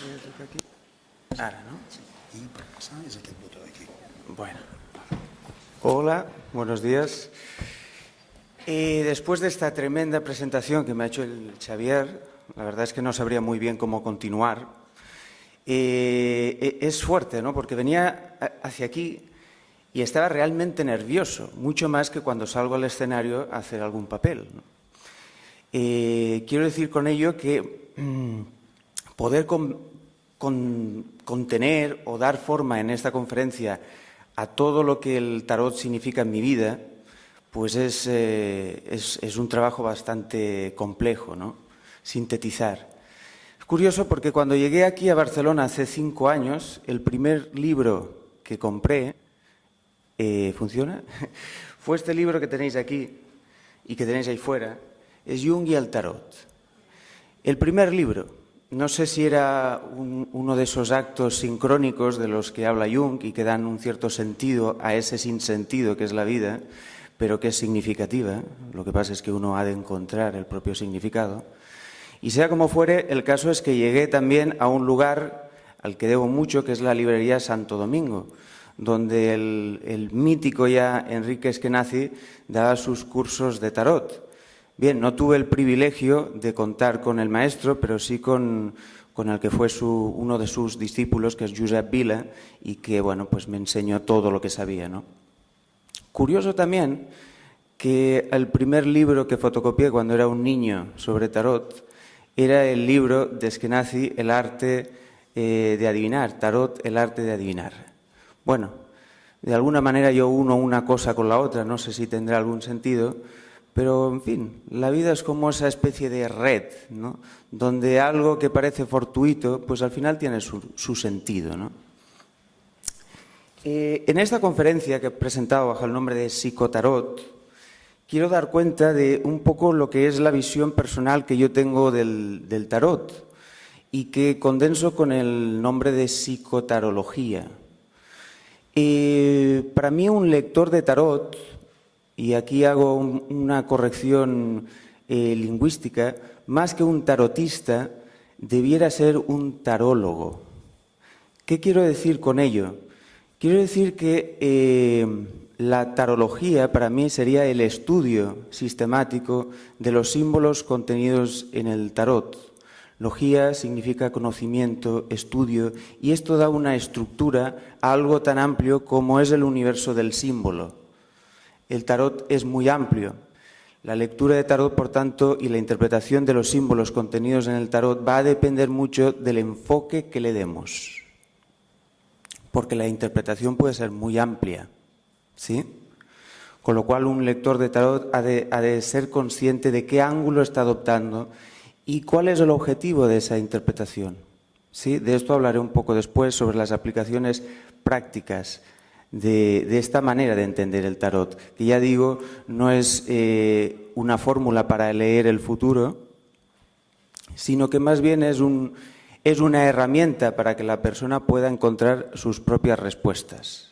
Aquí. Ara, no? I per passar és aquest botó d'aquí. Bueno. Hola, buenos días. Después de esta tremenda presentación que me ha hecho el Xavier, la verdad es que no sabría muy bien cómo continuar. Es fuerte, ¿no? Porque venía hacia aquí y estaba realmente nervioso, mucho más que cuando salgo al escenario a hacer algún papel, ¿no? Quiero decir con ello que poder contener o dar forma en esta conferencia a todo lo que el tarot significa en mi vida, pues es un trabajo bastante complejo, ¿no? Sintetizar. Es curioso porque cuando llegué aquí a Barcelona hace 5 años, el primer libro que compré, ¿funciona? Fue este libro que tenéis aquí y que tenéis ahí fuera, es Jung y el tarot. El primer libro. No sé si era uno de esos actos sincrónicos de los que habla Jung y que dan un cierto sentido a ese sinsentido que es la vida, pero que es significativa. Lo que pasa es que uno ha de encontrar el propio significado. Y sea como fuere, el caso es que llegué también a un lugar al que debo mucho, que es la librería Santo Domingo, donde el mítico ya Enrique Eskenazi daba sus cursos de tarot. Bien, no tuve el privilegio de contar con el maestro, pero sí con el que fue uno de sus discípulos, que es Josep Vila, y que, bueno, pues me enseñó todo lo que sabía, ¿no? Curioso también que el primer libro que fotocopié cuando era un niño sobre tarot era el libro de Eskenazi, El arte de adivinar, Tarot, el arte de adivinar. Bueno, de alguna manera yo uno una cosa con la otra, no sé si tendrá algún sentido, pero, en fin, la vida es como esa especie de red, ¿no? Donde algo que parece fortuito, pues al final tiene su sentido, ¿no? En esta conferencia que he presentado bajo el nombre de Psicotarot, quiero dar cuenta de un poco lo que es la visión personal que yo tengo del tarot y que condenso con el nombre de psicotarología. Para mí un lector de tarot, y aquí hago una corrección lingüística, más que un tarotista, debiera ser un tarólogo. ¿Qué quiero decir con ello? Quiero decir que la tarología para mí sería el estudio sistemático de los símbolos contenidos en el tarot. Logía significa conocimiento, estudio, y esto da una estructura a algo tan amplio como es el universo del símbolo. El tarot es muy amplio. La lectura de tarot, por tanto, y la interpretación de los símbolos contenidos en el tarot va a depender mucho del enfoque que le demos. Porque la interpretación puede ser muy amplia, ¿sí? Con lo cual un lector de tarot ha de ser consciente de qué ángulo está adoptando y cuál es el objetivo de esa interpretación, ¿sí? De esto hablaré un poco después sobre las aplicaciones prácticas de esta manera de entender el tarot, que ya digo, no es una fórmula para leer el futuro, sino que más bien es una herramienta para que la persona pueda encontrar sus propias respuestas.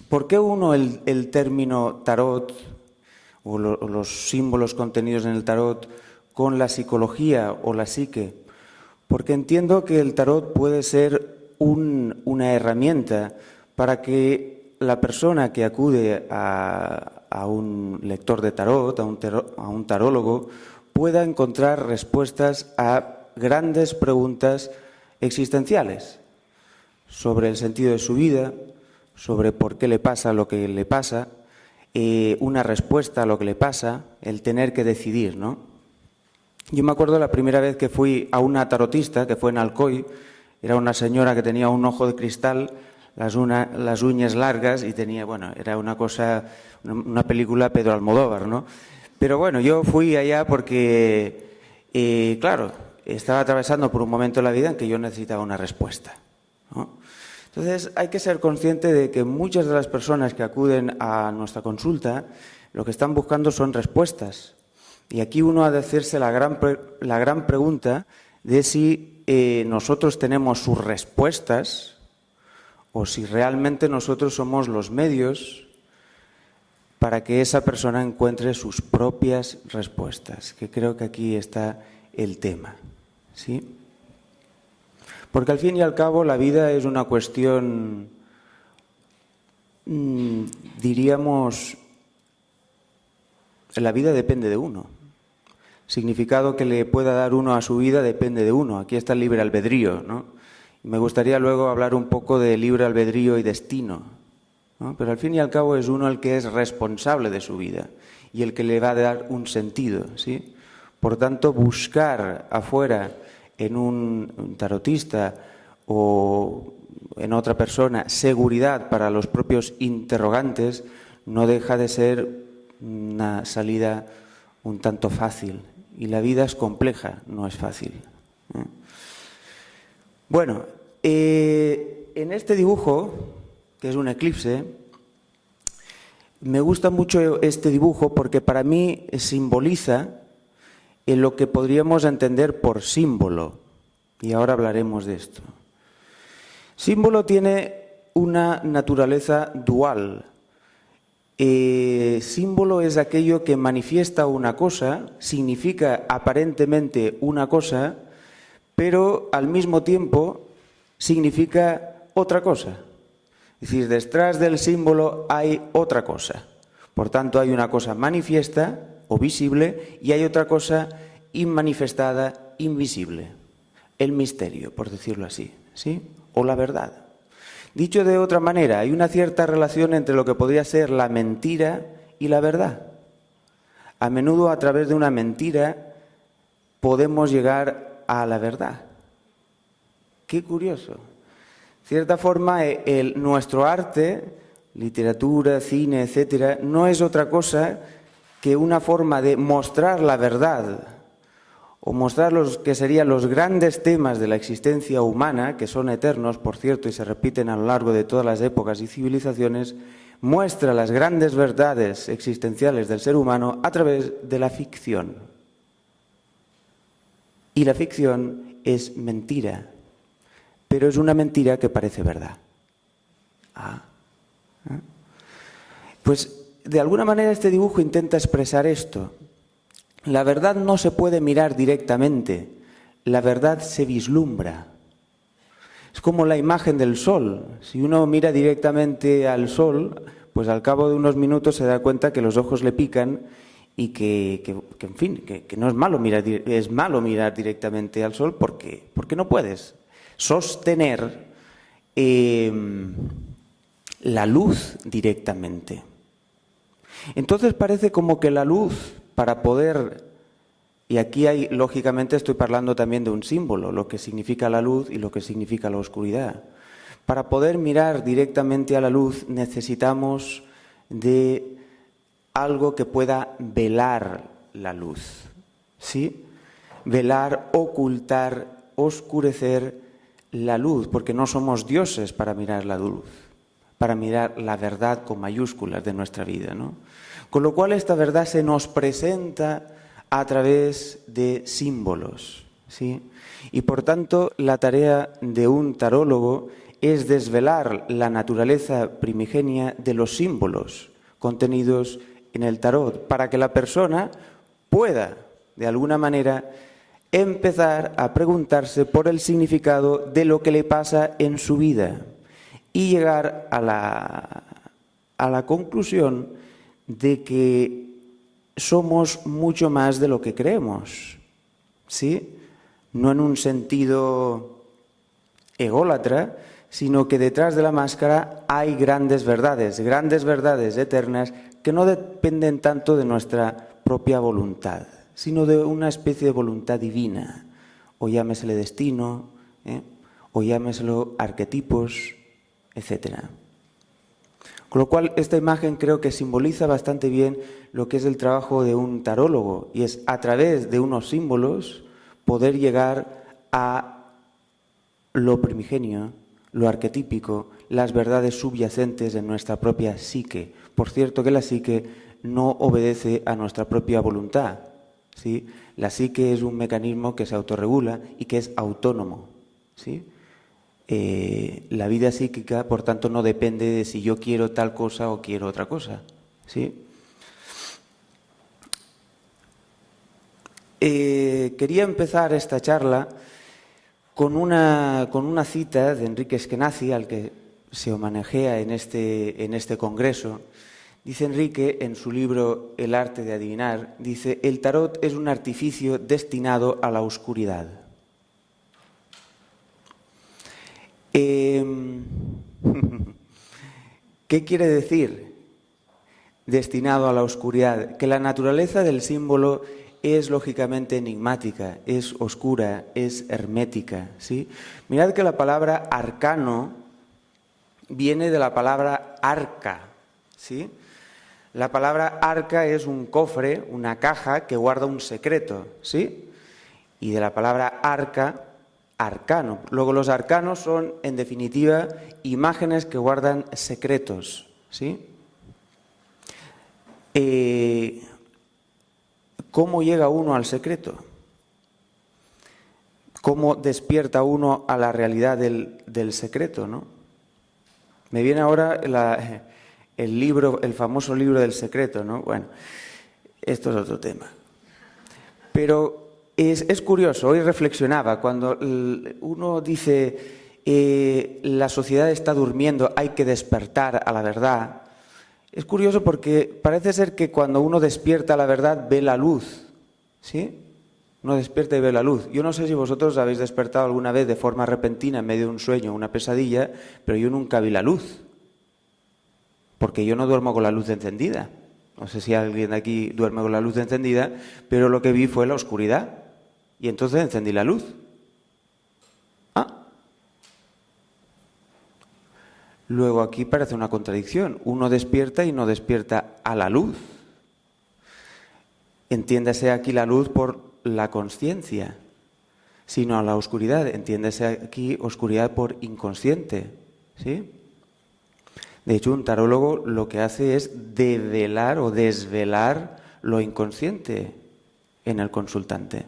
¿Por qué uno el término tarot o los símbolos contenidos en el tarot con la psicología o la psique? Porque entiendo que el tarot puede ser una herramienta para que la persona que acude a un lector de tarot, a un tarólogo, pueda encontrar respuestas a grandes preguntas existenciales sobre el sentido de su vida, sobre por qué le pasa lo que le pasa, una respuesta a lo que le pasa, el tener que decidir, ¿no? Yo me acuerdo la primera vez que fui a una tarotista, que fue en Alcoy. Era una señora que tenía un ojo de cristal, las uñas largas y tenía, bueno, era una cosa, una película Pedro Almodóvar, ¿no? Pero bueno, yo fui allá porque, claro, estaba atravesando por un momento de la vida en que yo necesitaba una respuesta, ¿no? Entonces hay que ser consciente de que muchas de las personas que acuden a nuestra consulta lo que están buscando son respuestas. Y aquí uno ha de hacerse la gran pregunta de si nosotros tenemos sus respuestas o si realmente nosotros somos los medios para que esa persona encuentre sus propias respuestas, que creo que aquí está el tema. ¿sí? Porque al fin y al cabo la vida es una cuestión, diríamos, la vida depende de uno. Significado que le pueda dar uno a su vida depende de uno. Aquí está el libre albedrío, ¿no? Y me gustaría luego hablar un poco de libre albedrío y destino, ¿no? Pero al fin y al cabo es uno el que es responsable de su vida y el que le va a dar un sentido, ¿sí? Por tanto, buscar afuera en un tarotista o en otra persona seguridad para los propios interrogantes no deja de ser una salida un tanto fácil. Y la vida es compleja, no es fácil. Bueno, en este dibujo, que es un eclipse, me gusta mucho este dibujo porque para mí simboliza en lo que podríamos entender por símbolo. Y ahora hablaremos de esto. Símbolo tiene una naturaleza dual. Símbolo es aquello que manifiesta una cosa, significa aparentemente una cosa, pero al mismo tiempo significa otra cosa. Es decir, detrás del símbolo hay otra cosa. Por tanto, hay una cosa manifiesta o visible y hay otra cosa inmanifestada, invisible. El misterio, por decirlo así, ¿sí? O la verdad. Dicho de otra manera, hay una cierta relación entre lo que podría ser la mentira y la verdad. A menudo a través de una mentira podemos llegar a la verdad. Qué curioso. De cierta forma, nuestro arte, literatura, cine, etcétera, no es otra cosa que una forma de mostrar la verdad o mostrar los que serían los grandes temas de la existencia humana, que son eternos, por cierto, y se repiten a lo largo de todas las épocas y civilizaciones, muestra las grandes verdades existenciales del ser humano a través de la ficción. Y la ficción es mentira, pero es una mentira que parece verdad. Pues, de alguna manera este dibujo intenta expresar esto. La verdad no se puede mirar directamente, la verdad se vislumbra. Es como la imagen del sol. Si uno mira directamente al sol, pues al cabo de unos minutos se da cuenta que los ojos le pican y que no es malo mirar directamente al sol porque no puedes sostener la luz directamente. Entonces parece como que la luz, para poder, y aquí hay, lógicamente estoy hablando también de un símbolo, lo que significa la luz y lo que significa la oscuridad. Para poder mirar directamente a la luz necesitamos de algo que pueda velar la luz, ¿sí? Velar, ocultar, oscurecer la luz, porque no somos dioses para mirar la luz, para mirar la verdad con mayúsculas de nuestra vida, ¿no? Con lo cual esta verdad se nos presenta a través de símbolos, ¿sí? Y por tanto la tarea de un tarólogo es desvelar la naturaleza primigenia de los símbolos contenidos en el tarot, para que la persona pueda, de alguna manera, empezar a preguntarse por el significado de lo que le pasa en su vida y llegar a la conclusión de que somos mucho más de lo que creemos, ¿sí? No en un sentido ególatra, sino que detrás de la máscara hay grandes verdades eternas que no dependen tanto de nuestra propia voluntad, sino de una especie de voluntad divina, o llámesele destino, o llámeselo arquetipos, etc. Con lo cual, esta imagen creo que simboliza bastante bien lo que es el trabajo de un tarólogo, y es a través de unos símbolos poder llegar a lo primigenio, lo arquetípico, las verdades subyacentes en nuestra propia psique. Por cierto que la psique no obedece a nuestra propia voluntad, ¿sí? La psique es un mecanismo que se autorregula y que es autónomo, ¿sí? La vida psíquica, por tanto, no depende de si yo quiero tal cosa o quiero otra cosa, ¿sí? quería empezar esta charla con una cita de Enrique Skenazy, al que se homenajea en este congreso. Dice Enrique, en su libro El arte de adivinar, dice: el tarot es un artificio destinado a la oscuridad. ¿Qué quiere decir destinado a la oscuridad? Que la naturaleza del símbolo es lógicamente enigmática, es oscura, es hermética, ¿sí? Mirad que la palabra arcano viene de la palabra arca, ¿sí? La palabra arca es un cofre, una caja que guarda un secreto, ¿sí? Y de la palabra arca, arcano. Luego los arcanos son, en definitiva, imágenes que guardan secretos, ¿sí? ¿Cómo llega uno al secreto? ¿Cómo despierta uno a la realidad del secreto, ¿no? Me viene ahora el famoso libro del secreto, ¿no? Bueno, esto es otro tema. Pero es curioso, hoy reflexionaba, cuando uno dice la sociedad está durmiendo, hay que despertar a la verdad. Es curioso porque parece ser que cuando uno despierta a la verdad ve la luz, ¿sí? Uno despierta y ve la luz. Yo no sé si vosotros habéis despertado alguna vez de forma repentina en medio de un sueño, una pesadilla, pero yo nunca vi la luz. Porque yo no duermo con la luz encendida. No sé si alguien de aquí duerme con la luz encendida, pero lo que vi fue la oscuridad. Y entonces encendí la luz. Luego aquí parece una contradicción. Uno despierta y no despierta a la luz. Entiéndase aquí la luz por la consciencia, sino a la oscuridad. Entiéndase aquí oscuridad por inconsciente, ¿sí? De hecho, un tarólogo lo que hace es develar o desvelar lo inconsciente en el consultante.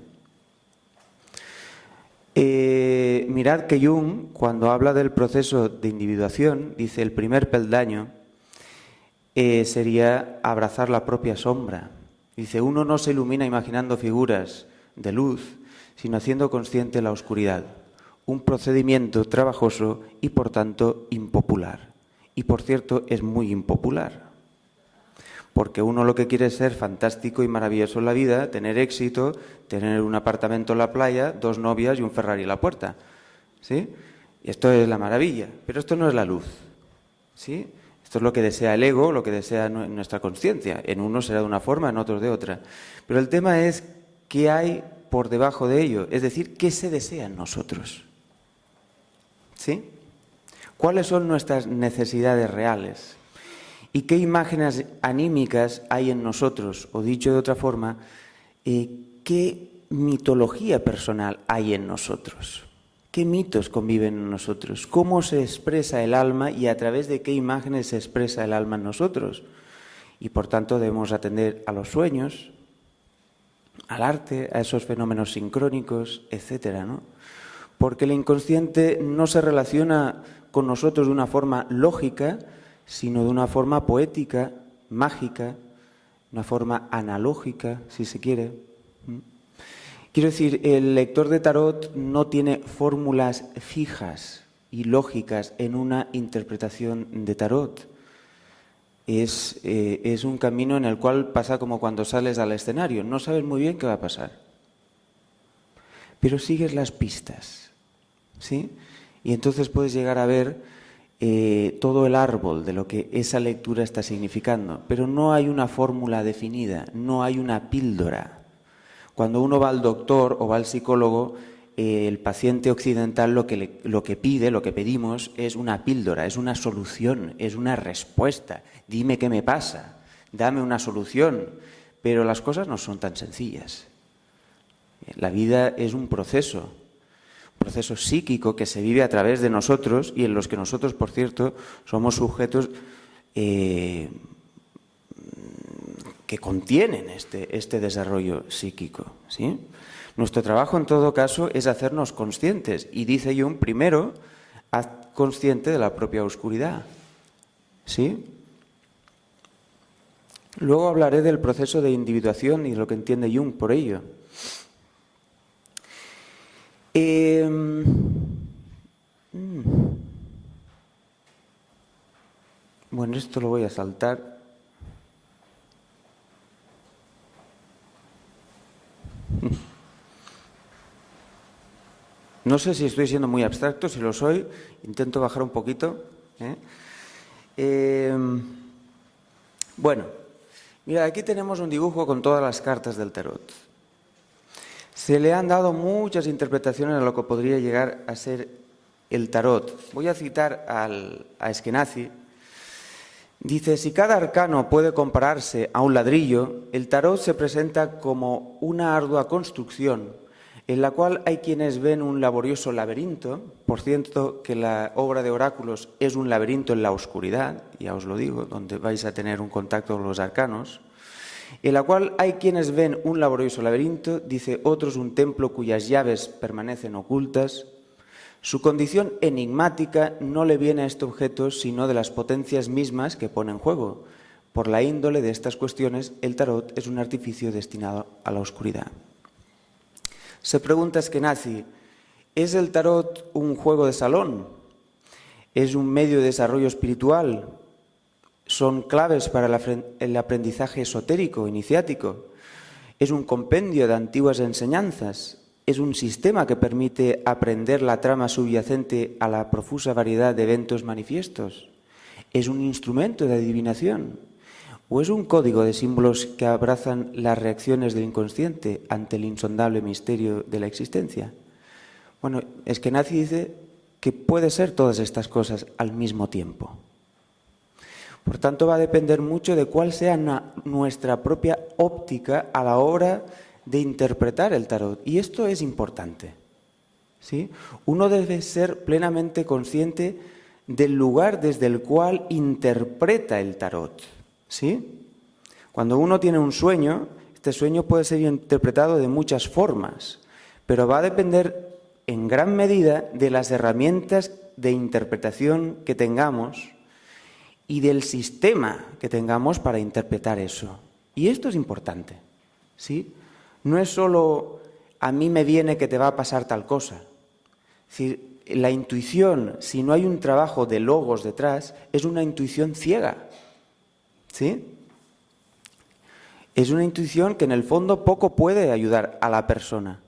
Mirad que Jung, cuando habla del proceso de individuación, dice el primer peldaño sería abrazar la propia sombra. Dice, uno no se ilumina imaginando figuras de luz, sino haciendo consciente la oscuridad. Un procedimiento trabajoso y, por tanto, impopular. Y, por cierto, es muy impopular. Porque uno lo que quiere es ser fantástico y maravilloso en la vida, tener éxito, tener un apartamento en la playa, 2 novias y un Ferrari en la puerta, ¿sí? Y esto es la maravilla, pero esto no es la luz, ¿sí? Esto es lo que desea el ego, lo que desea nuestra conciencia. En unos será de una forma, en otros de otra. Pero el tema es qué hay por debajo de ello, es decir, qué se desea en nosotros, ¿sí? ¿Cuáles son nuestras necesidades reales? ¿Y qué imágenes anímicas hay en nosotros? O dicho de otra forma, ¿qué mitología personal hay en nosotros? ¿Qué mitos conviven en nosotros? ¿Cómo se expresa el alma y a través de qué imágenes se expresa el alma en nosotros? Y por tanto debemos atender a los sueños, al arte, a esos fenómenos sincrónicos, etcétera, ¿no? Porque el inconsciente no se relaciona con nosotros de una forma lógica, sino de una forma poética, mágica, una forma analógica, si se quiere. Quiero decir, el lector de tarot no tiene fórmulas fijas y lógicas en una interpretación de tarot. Es un camino en el cual pasa como cuando sales al escenario. No sabes muy bien qué va a pasar, pero sigues las pistas, ¿sí? Y entonces puedes llegar a ver todo el árbol de lo que esa lectura está significando, pero no hay una fórmula definida, no hay una píldora. Cuando uno va al doctor o va al psicólogo, el paciente occidental lo que pide, lo que pedimos es una píldora, es una solución, es una respuesta. Dime qué me pasa, dame una solución, pero las cosas no son tan sencillas. La vida es un proceso psíquico que se vive a través de nosotros y en los que nosotros, por cierto, somos sujetos que contienen este desarrollo psíquico, ¿sí? Nuestro trabajo, en todo caso, es hacernos conscientes. Y dice Jung, primero, haz consciente de la propia oscuridad, ¿sí? Luego hablaré del proceso de individuación y lo que entiende Jung por ello. Bueno, esto lo voy a saltar. No sé si estoy siendo muy abstracto, si lo soy, intento bajar un poquito. Bueno, mira, aquí tenemos un dibujo con todas las cartas del tarot. Se le han dado muchas interpretaciones a lo que podría llegar a ser el tarot. Voy a citar a Eskenazi. Dice, si cada arcano puede compararse a un ladrillo, el tarot se presenta como una ardua construcción en la cual hay quienes ven un laborioso laberinto. Por cierto, que la obra de oráculos es un laberinto en la oscuridad, ya os lo digo, donde vais a tener un contacto con los arcanos, en la cual hay quienes ven un laborioso laberinto, dice otros un templo cuyas llaves permanecen ocultas. Su condición enigmática no le viene a este objeto sino de las potencias mismas que pone en juego. Por la índole de estas cuestiones, el tarot es un artificio destinado a la oscuridad. Se pregunta Eskenazi, ¿es el tarot un juego de salón? ¿Es un medio de desarrollo espiritual? ¿Son claves para el aprendizaje esotérico, iniciático? ¿Es un compendio de antiguas enseñanzas? ¿Es un sistema que permite aprender la trama subyacente a la profusa variedad de eventos manifiestos? ¿Es un instrumento de adivinación? ¿O es un código de símbolos que abrazan las reacciones del inconsciente ante el insondable misterio de la existencia? Bueno, Eskenazi dice que puede ser todas estas cosas al mismo tiempo. Por tanto, va a depender mucho de cuál sea nuestra propia óptica a la hora de interpretar el tarot. Y esto es importante, ¿sí? Uno debe ser plenamente consciente del lugar desde el cual interpreta el tarot, ¿sí? Cuando uno tiene un sueño, este sueño puede ser interpretado de muchas formas, pero va a depender en gran medida de las herramientas de interpretación que tengamos y del sistema que tengamos para interpretar eso. Y esto es importante, ¿sí? No es solo a mí me viene que te va a pasar tal cosa. Es decir, la intuición, si no hay un trabajo de logos detrás, es una intuición ciega, ¿sí? Es una intuición que en el fondo poco puede ayudar a la persona.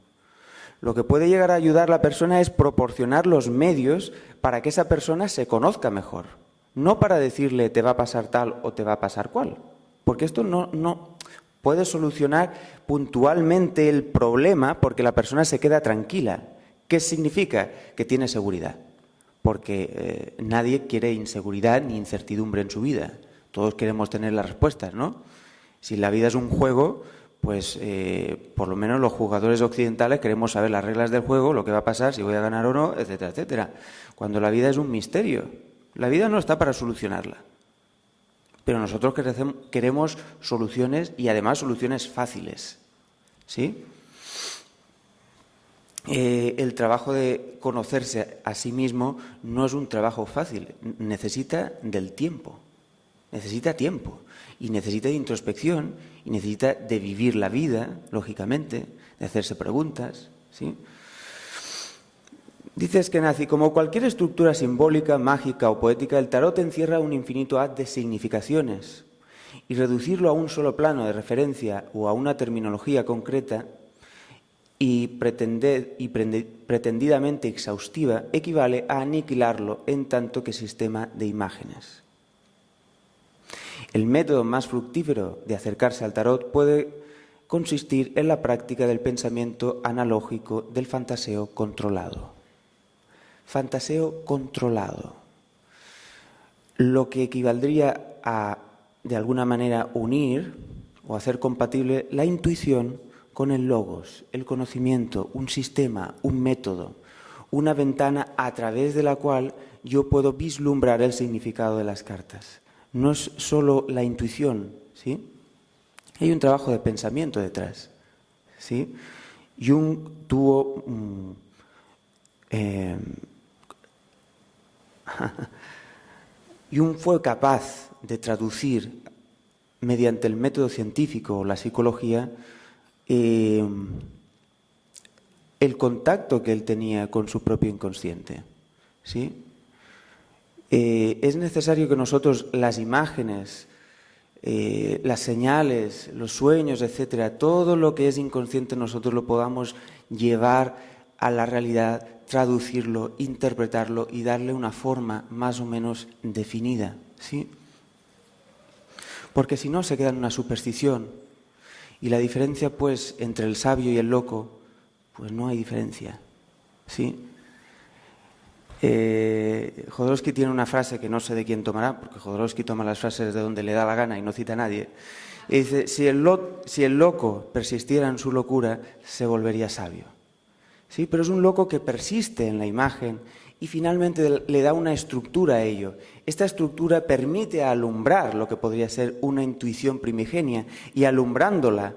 Lo que puede llegar a ayudar a la persona es proporcionar los medios para que esa persona se conozca mejor. No para decirle te va a pasar tal o te va a pasar cual. Porque esto no puede solucionar puntualmente el problema porque la persona se queda tranquila. ¿Qué significa? Que tiene seguridad. Porque nadie quiere inseguridad ni incertidumbre en su vida. Todos queremos tener las respuestas, ¿no? Si la vida es un juego, pues por lo menos los jugadores occidentales queremos saber las reglas del juego, lo que va a pasar, si voy a ganar o no, etcétera, etcétera. Cuando la vida es un misterio. La vida no está para solucionarla. Pero nosotros queremos soluciones y además soluciones fáciles, ¿sí? El trabajo de conocerse a sí mismo no es un trabajo fácil, necesita del tiempo, necesita tiempo y necesita de introspección y necesita de vivir la vida, lógicamente, de hacerse preguntas, ¿sí? Dice Eskenazi, como cualquier estructura simbólica, mágica o poética, el tarot encierra un infinito haz de significaciones y reducirlo a un solo plano de referencia o a una terminología concreta y pretendidamente exhaustiva equivale a aniquilarlo en tanto que sistema de imágenes. El método más fructífero de acercarse al tarot puede consistir en la práctica del pensamiento analógico del fantaseo controlado. Fantaseo controlado. Lo que equivaldría a, de alguna manera, unir o hacer compatible la intuición con el logos, el conocimiento, un sistema, un método, una ventana a través de la cual yo puedo vislumbrar el significado de las cartas. No es solo la intuición, ¿sí? Hay un trabajo de pensamiento detrás, ¿sí? Jung tuvo Jung fue capaz de traducir mediante el método científico o la psicología el contacto que él tenía con su propio inconsciente, ¿sí? Es necesario que nosotros las imágenes, las señales, los sueños, etcétera, todo lo que es inconsciente nosotros lo podamos llevar a la realidad, traducirlo, interpretarlo y darle una forma más o menos definida, ¿sí? Porque si no se queda en una superstición. Y la diferencia, pues, entre el sabio y el loco, pues no hay diferencia, ¿sí? Jodorowsky tiene una frase que no sé de quién tomará, porque Jodorowsky toma las frases de donde le da la gana y no cita a nadie. Y dice, si el loco persistiera en su locura, se volvería sabio. ¿Sí? Pero es un loco que persiste en la imagen y finalmente le da una estructura a ello. Esta estructura permite alumbrar lo que podría ser una intuición primigenia y alumbrándola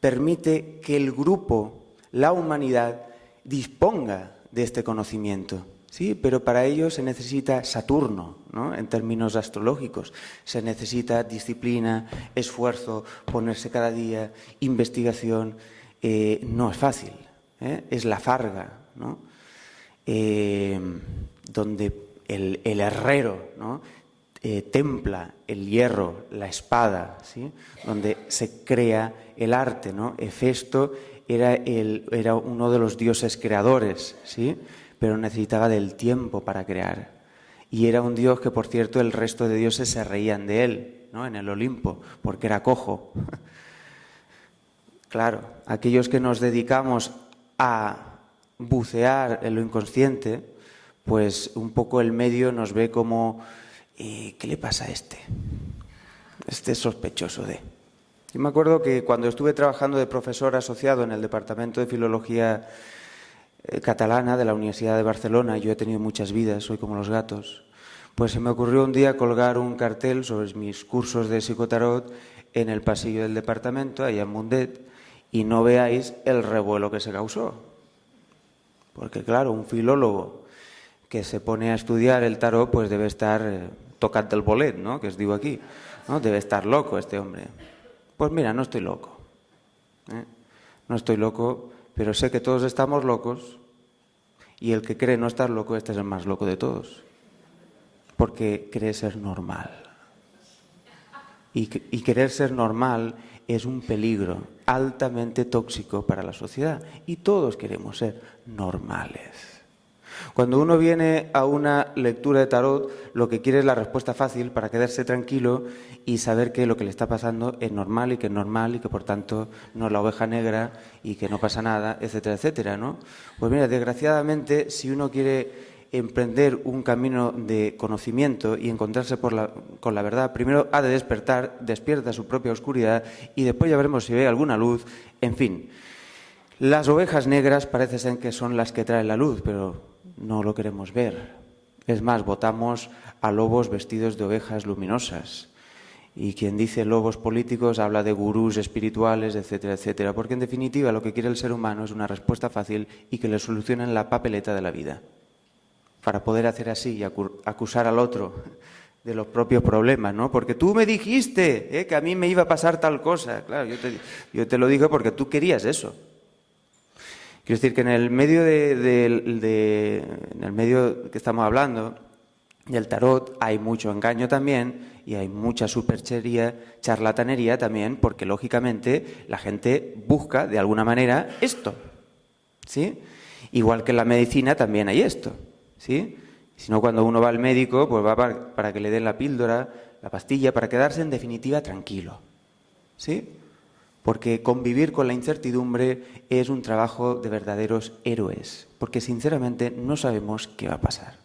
permite que el grupo, la humanidad, disponga de este conocimiento. Sí, pero para ello se necesita Saturno, ¿no? En términos astrológicos. Se necesita disciplina, esfuerzo, ponerse cada día, investigación. No es fácil, es la farga, ¿no? Donde el herrero, ¿no? Templa el hierro, la espada, ¿sí? Donde se crea el arte, ¿no? Hefesto era uno de los dioses creadores, ¿sí? Pero necesitaba del tiempo para crear. Y era un dios que, por cierto, el resto de dioses se reían de él, ¿no? En el Olimpo, porque era cojo. Claro, aquellos que nos dedicamos a bucear en lo inconsciente, pues un poco el medio nos ve como, ¿qué le pasa a este? Este es sospechoso de... Yo me acuerdo que cuando estuve trabajando de profesor asociado en el Departamento de Filología Catalana de la Universidad de Barcelona, yo he tenido muchas vidas, soy como los gatos, pues se me ocurrió un día colgar un cartel sobre mis cursos de psicotarot en el pasillo del departamento, allá en Mundet, y no veáis el revuelo que se causó. Porque claro, un filólogo que se pone a estudiar el tarot, pues debe estar tocando el bolet, ¿no? Que os digo aquí, ¿no? Debe estar loco este hombre. Pues mira, no estoy loco, no estoy loco, pero sé que todos estamos locos y el que cree no estar loco, este es el más loco de todos, porque cree ser normal. Y querer ser normal es un peligro altamente tóxico para la sociedad y todos queremos ser normales. Cuando uno viene a una lectura de tarot, lo que quiere es la respuesta fácil para quedarse tranquilo y saber que lo que le está pasando es normal y que es normal y que por tanto no es la oveja negra y que no pasa nada, etcétera, etcétera, ¿no? Pues mira, desgraciadamente, si uno quiere emprender un camino de conocimiento y encontrarse con la verdad, primero ha de despierta su propia oscuridad y después ya veremos si ve alguna luz, en fin. Las ovejas negras parece ser que son las que traen la luz, pero no lo queremos ver. Es más, votamos a lobos vestidos de ovejas luminosas. Y quien dice lobos políticos habla de gurús espirituales, etcétera, etcétera. Porque en definitiva lo que quiere el ser humano es una respuesta fácil y que le solucionen la papeleta de la vida. Para poder hacer así y acusar al otro de los propios problemas, ¿no? Porque tú me dijiste que a mí me iba a pasar tal cosa. Claro, yo te lo dije porque tú querías eso. Quiero decir que en el medio en el medio que estamos hablando, del tarot, hay mucho engaño también y hay mucha superchería, charlatanería también, porque lógicamente la gente busca de alguna manera esto, ¿sí? Igual que en la medicina también hay esto, ¿sí? Si no, cuando uno va al médico, pues va para que le den la píldora, la pastilla, para quedarse en definitiva tranquilo, ¿sí? Porque convivir con la incertidumbre es un trabajo de verdaderos héroes, porque sinceramente no sabemos qué va a pasar.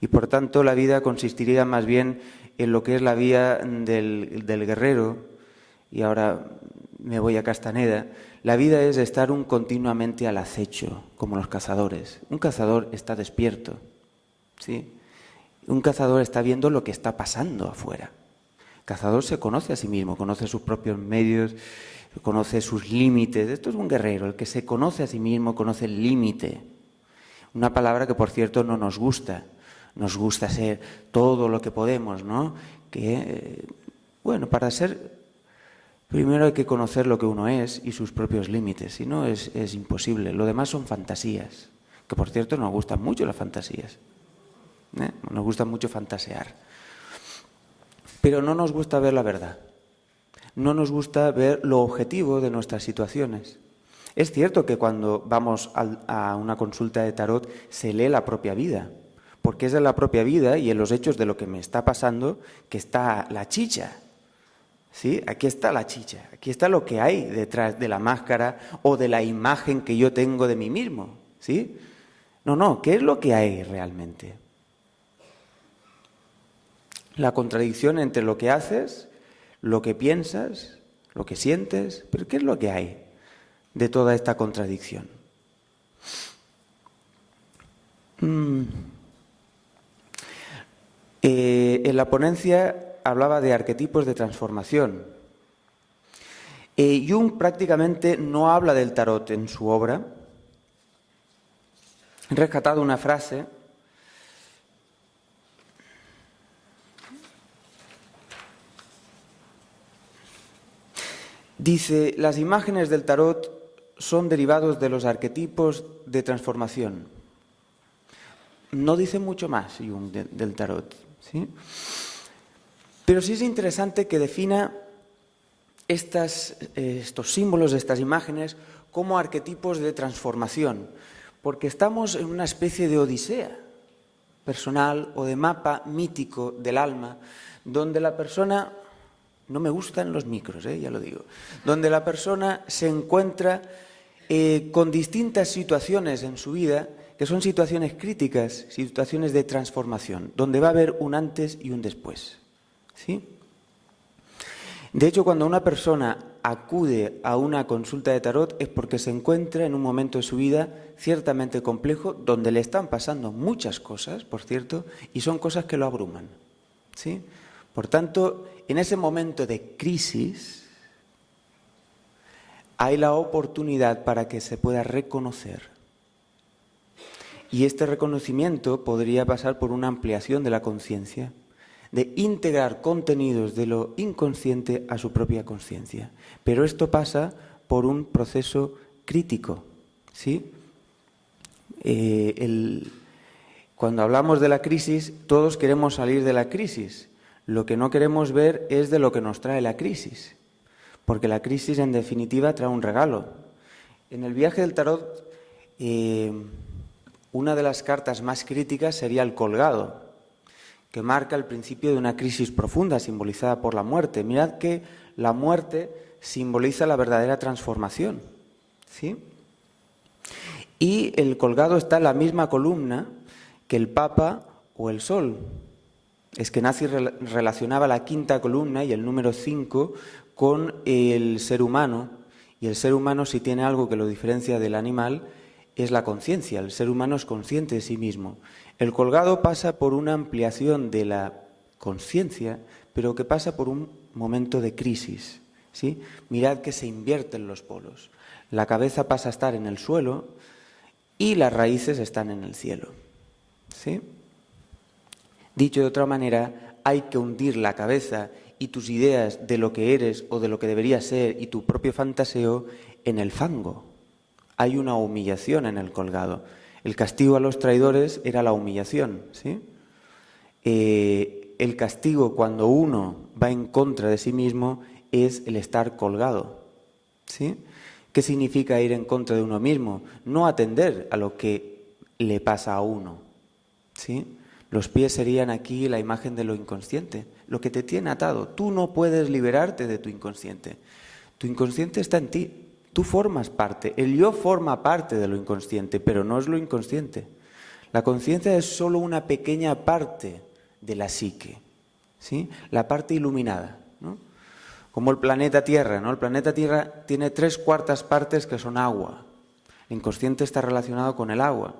Y por tanto la vida consistiría más bien en lo que es la vía del guerrero, y ahora me voy a Castaneda. La vida es estar continuamente al acecho, como los cazadores. Un cazador está despierto, ¿sí? Un cazador está viendo lo que está pasando afuera. El cazador se conoce a sí mismo, conoce sus propios medios, conoce sus límites. Esto es un guerrero, el que se conoce a sí mismo, conoce el límite. Una palabra que, por cierto, no nos gusta. Nos gusta ser todo lo que podemos, ¿no? Que, bueno, para ser Primero hay que conocer lo que uno es y sus propios límites, si no es imposible. Lo demás son fantasías, que por cierto nos gustan mucho las fantasías. Nos gusta mucho fantasear. Pero no nos gusta ver la verdad. No nos gusta ver lo objetivo de nuestras situaciones. Es cierto que cuando vamos a una consulta de tarot se lee la propia vida, porque es en la propia vida y en los hechos de lo que me está pasando que está la chicha. ¿Sí? Aquí está la chicha, aquí está lo que hay detrás de la máscara o de la imagen que yo tengo de mí mismo. ¿Sí? No, ¿qué es lo que hay realmente? La contradicción entre lo que haces, lo que piensas, lo que sientes, pero ¿qué es lo que hay de toda esta contradicción? En la ponencia hablaba de arquetipos de transformación. Jung prácticamente no habla del tarot en su obra. He rescatado una frase dice: las imágenes del tarot son derivados de los arquetipos de transformación. No dice mucho más Jung del tarot, ¿sí? Pero sí es interesante que defina estos símbolos, estas imágenes, como arquetipos de transformación, porque estamos en una especie de odisea personal o de mapa mítico del alma, donde la persona, no me gustan los micros, ya lo digo, donde la persona se encuentra con distintas situaciones en su vida, que son situaciones críticas, situaciones de transformación, donde va a haber un antes y un después. ¿Sí? De hecho, cuando una persona acude a una consulta de tarot es porque se encuentra en un momento de su vida ciertamente complejo, donde le están pasando muchas cosas, por cierto, y son cosas que lo abruman. ¿Sí? Por tanto, en ese momento de crisis hay la oportunidad para que se pueda reconocer. Y este reconocimiento podría pasar por una ampliación de la conciencia, de integrar contenidos de lo inconsciente a su propia conciencia. Pero esto pasa por un proceso crítico, ¿sí? Cuando hablamos de la crisis, todos queremos salir de la crisis. Lo que no queremos ver es de lo que nos trae la crisis, porque la crisis en definitiva trae un regalo. En el viaje del tarot, una de las cartas más críticas sería el colgado, que marca el principio de una crisis profunda simbolizada por la muerte. Mirad que la muerte simboliza la verdadera transformación, ¿sí? Y el colgado está en la misma columna que el Papa o el Sol. Eskenazi relacionaba la quinta columna y el número 5 con el ser humano, y el ser humano, si tiene algo que lo diferencia del animal, es la conciencia. El ser humano es consciente de sí mismo. El colgado pasa por una ampliación de la conciencia, pero que pasa por un momento de crisis, ¿sí? Mirad que se invierten los polos. La cabeza pasa a estar en el suelo y las raíces están en el cielo, ¿sí? Dicho de otra manera, hay que hundir la cabeza y tus ideas de lo que eres o de lo que deberías ser y tu propio fantaseo en el fango. Hay una humillación en el colgado. El castigo a los traidores era la humillación, ¿sí? El castigo cuando uno va en contra de sí mismo es el estar colgado, ¿sí? ¿Qué significa ir en contra de uno mismo? No atender a lo que le pasa a uno, ¿sí? Los pies serían aquí la imagen de lo inconsciente, lo que te tiene atado. Tú no puedes liberarte de tu inconsciente. Tu inconsciente está en ti. Tú formas parte, el yo forma parte de lo inconsciente, pero no es lo inconsciente. La conciencia es solo una pequeña parte de la psique, ¿sí? La parte iluminada, ¿no? Como el planeta Tierra, ¿no? El planeta Tierra tiene 3/4 partes que son agua. El inconsciente está relacionado con el agua.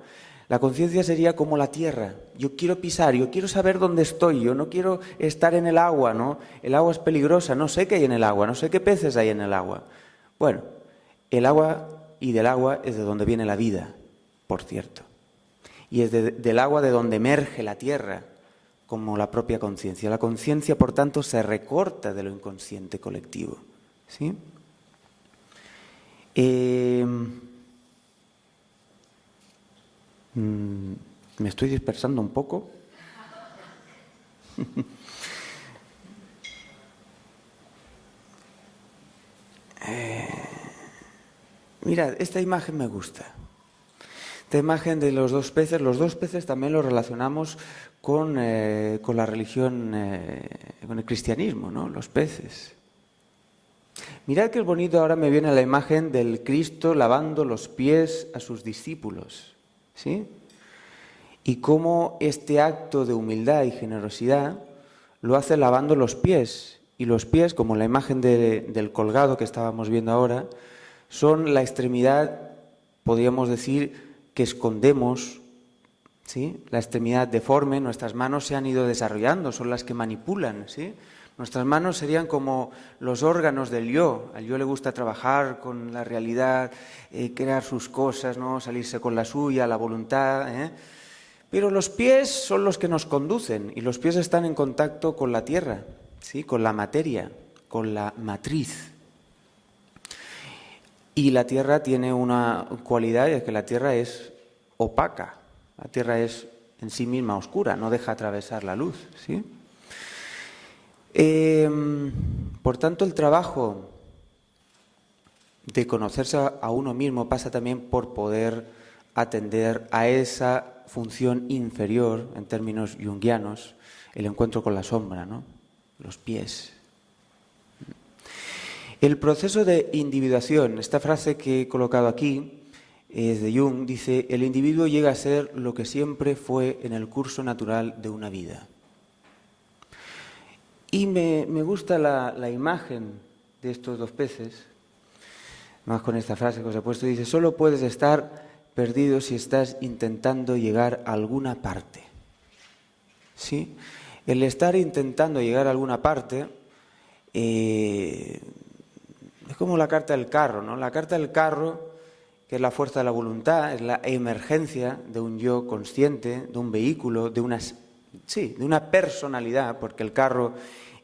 La conciencia sería como la Tierra. Yo quiero pisar, yo quiero saber dónde estoy, yo no quiero estar en el agua, ¿no? El agua es peligrosa, no sé qué hay en el agua, no sé qué peces hay en el agua. Bueno, el agua, y del agua es de donde viene la vida, por cierto. Y es del agua de donde emerge la tierra, como la propia conciencia. La conciencia, por tanto, se recorta de lo inconsciente colectivo, ¿sí? Me estoy dispersando un poco. Mirad, esta imagen me gusta. Esta imagen de los dos peces también lo relacionamos con la religión, con el cristianismo, ¿no? Los peces. Mirad qué bonito, ahora me viene la imagen del Cristo lavando los pies a sus discípulos, ¿sí? Y cómo este acto de humildad y generosidad lo hace lavando los pies. Y los pies, como la imagen del colgado que estábamos viendo ahora, son la extremidad, podríamos decir, que escondemos, ¿sí? La extremidad deforme. Nuestras manos se han ido desarrollando, son las que manipulan, ¿sí? Nuestras manos serían como los órganos del yo. Al yo le gusta trabajar con la realidad, crear sus cosas, ¿no? Salirse con la suya, la voluntad, ¿eh? Pero los pies son los que nos conducen, y los pies están en contacto con la tierra, ¿sí? Con la materia, con la matriz. Y la tierra tiene una cualidad, y es que la tierra es opaca. La tierra es en sí misma oscura, no deja atravesar la luz, ¿sí? Por tanto, el trabajo de conocerse a uno mismo pasa también por poder atender a esa función inferior, en términos junguianos, el encuentro con la sombra, ¿no? Los pies. El proceso de individuación, esta frase que he colocado aquí, es de Jung, dice: el individuo llega a ser lo que siempre fue en el curso natural de una vida. Y me gusta la imagen de estos dos peces, más con esta frase que os he puesto, dice: solo puedes estar perdido si estás intentando llegar a alguna parte. ¿Sí? El estar intentando llegar a alguna parte es como la carta del carro, ¿no? La carta del carro, que es la fuerza de la voluntad, es la emergencia de un yo consciente, de un vehículo, de una personalidad, porque el carro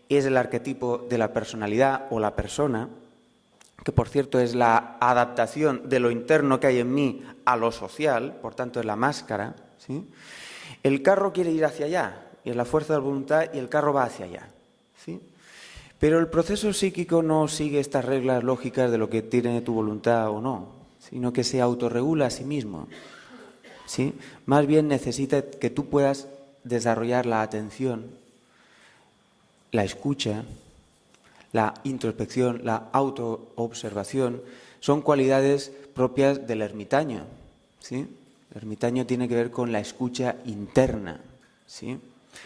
es el arquetipo de la personalidad o la persona, que por cierto es la adaptación de lo interno que hay en mí a lo social, por tanto es la máscara, ¿sí? El carro quiere ir hacia allá, y es la fuerza de la voluntad, y el carro va hacia allá, ¿sí? Pero el proceso psíquico no sigue estas reglas lógicas de lo que tiene tu voluntad o no, sino que se autorregula a sí mismo, ¿sí? Más bien necesita que tú puedas desarrollar la atención, la escucha, la introspección, la autoobservación. Son cualidades propias del ermitaño, ¿sí? El ermitaño tiene que ver con la escucha interna, ¿sí?